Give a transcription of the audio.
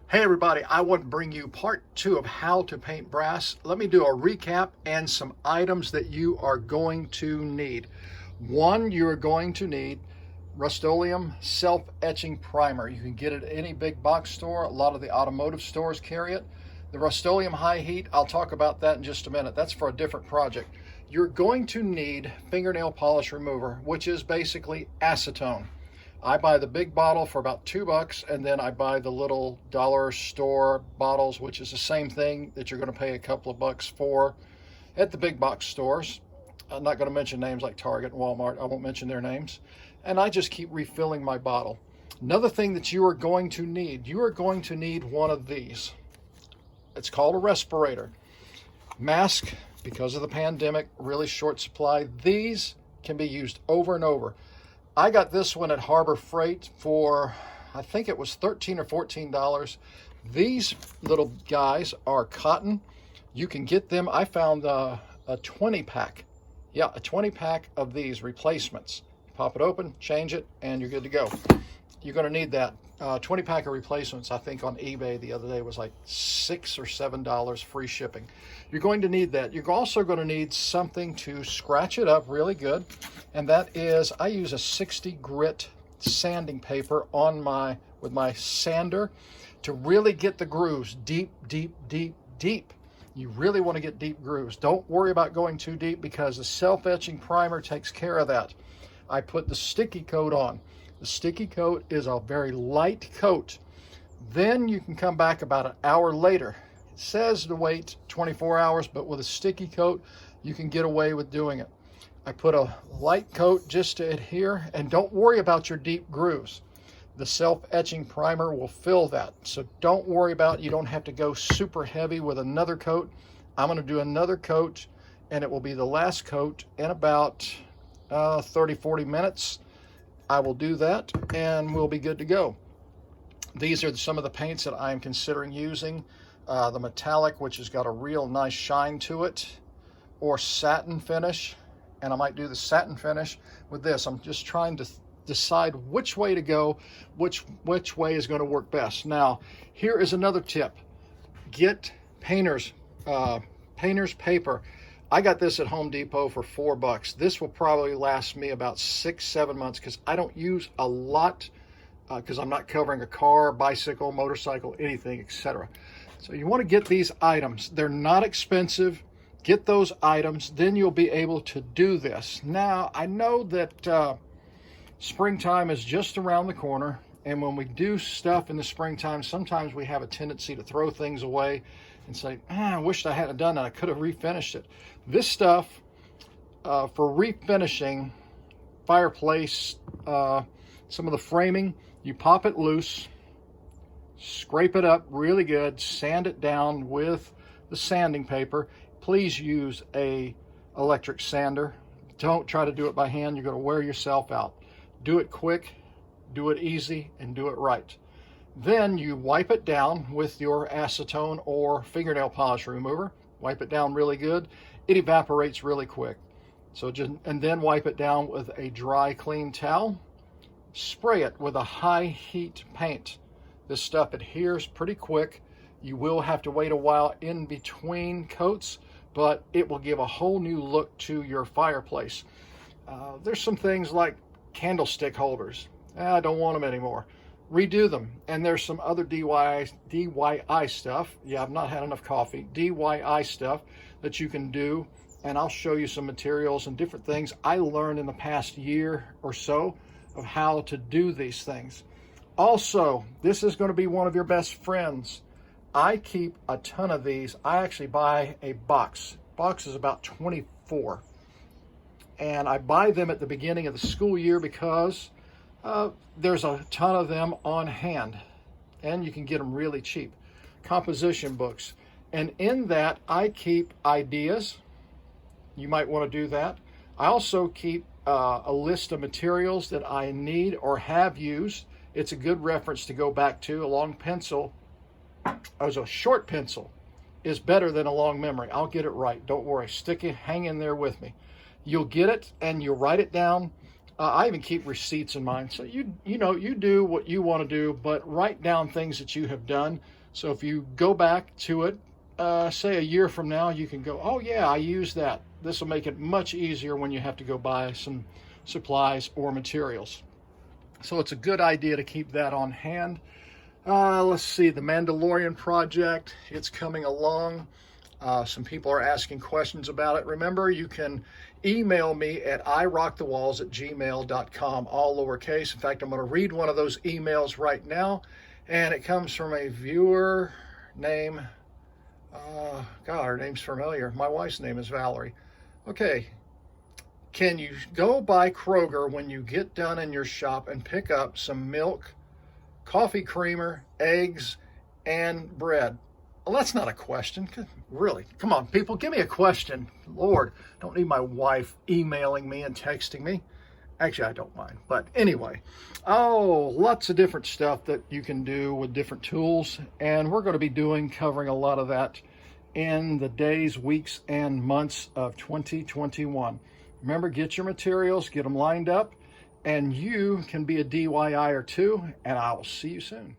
Hey everybody, I want to bring you part 2 of how to paint brass. Let me do a recap and some items that you are going to need. One, you're going to need Rust-Oleum self-etching primer. You can get it at any big box store. A lot of the automotive stores carry it. The Rust-Oleum high heat, I'll talk about that in just a minute. That's for a different project. You're going to need fingernail polish remover, which is basically acetone. I buy the big bottle for about $2, and then I buy the little dollar store bottles, which is the same thing that you're going to pay a couple of bucks for at the big box stores. I'm not going to mention names like Target and Walmart. I won't mention their names. And I just keep refilling my bottle. Another thing that you are going to need one of these. It's called a respirator. Mask, because of the pandemic, really short supply. These can be used over and over. I got this one at Harbor Freight for, I think it was $13 or $14. These little guys are cotton. You can get them. I found a 20 pack. Yeah, a 20 pack of these replacements. Pop it open, change it, and you're good to go. You're going to need that. 20 pack of replacements, I think on eBay the other day was like $6 or $7 free shipping. You're going to need that. You're also going to need something to scratch it up really good, and that is, I use a 60 grit sanding paper with my sander to really get the grooves deep. You really want to get deep grooves. Don't worry about going too deep because the self-etching primer takes care of that. I put the sticky coat on. The sticky coat is a very light coat. Then you can come back about an hour later. It says to wait 24 hours, but with a sticky coat, you can get away with doing it. I put a light coat just to adhere, and don't worry about your deep grooves. The self-etching primer will fill that. So don't worry about it. You don't have to go super heavy with another coat. I'm going to do another coat, and it will be the last coat in about 30-40 minutes. I will do that and we'll be good to go. These are some of the paints that I'm considering using. The metallic, which has got a real nice shine to it, or satin finish, and I might do the satin finish with this. I'm just trying to decide which way to go, which way is going to work best. Now, here is another tip. Get painter's paper. I got this at Home Depot for $4. This will probably last me about 6-7 months because I don't use a lot because I'm not covering a car, bicycle, motorcycle, anything, etc. So you want to get these items. They're not expensive. Get those items, then you'll be able to do this. Now, I know that springtime is just around the corner, and when we do stuff in the springtime, sometimes we have a tendency to throw things away and say, I wished I hadn't done that. I could have refinished it. This stuff for refinishing fireplace, some of the framing, you pop it loose, scrape it up really good, sand it down with the sanding paper. Please use a electric sander. Don't try to do it by hand. You're going to wear yourself out. Do it quick, do it easy, and do it right. Then you wipe it down with your acetone or fingernail polish remover. Wipe it down really good. It evaporates really quick. And then wipe it down with a dry, clean towel. Spray it with a high heat paint. This stuff adheres pretty quick. You will have to wait a while in between coats, but it will give a whole new look to your fireplace. There's some things like candlestick holders. I don't want them anymore. Redo them. And there's some other DIY stuff. Yeah, I've not had enough coffee. DIY stuff that you can do. And I'll show you some materials and different things I learned in the past year or so of how to do these things. Also, this is going to be one of your best friends. I keep a ton of these. I actually buy a box. Box is about 24. And I buy them at the beginning of the school year because there's a ton of them on hand, and you can get them really cheap. Composition books, and in that I keep ideas. You might want to do that. I also keep a list of materials that I need or have used. It's a good reference to go back to. A long pencil, as a short pencil, is better than a long memory. I'll get it right. Don't worry. Hang in there with me. You'll get it and you'll write it down. I even keep receipts in mine. So you know, you do what you want to do, but write down things that you have done. So if you go back to it, say a year from now, you can go, oh yeah, I used that. This will make it much easier when you have to go buy some supplies or materials. So it's a good idea to keep that on hand. Let's see, the Mandalorian project, it's coming along. Some people are asking questions about it. Remember, you can email me at irockthewalls@gmail.com, all lowercase. In fact, I'm going to read one of those emails right now, and it comes from a viewer name. God, her name's familiar. My wife's name is Valerie. Okay. Can you go by Kroger when you get done in your shop and pick up some milk, coffee creamer, eggs, and bread? Well, that's not a question. Really, come on, people, give me a question. Lord, don't need my wife emailing me and texting me. Actually, I don't mind. But anyway, lots of different stuff that you can do with different tools. And we're going to be covering a lot of that in the days, weeks, and months of 2021. Remember, get your materials, get them lined up, and you can be a DIYer too. And I will see you soon.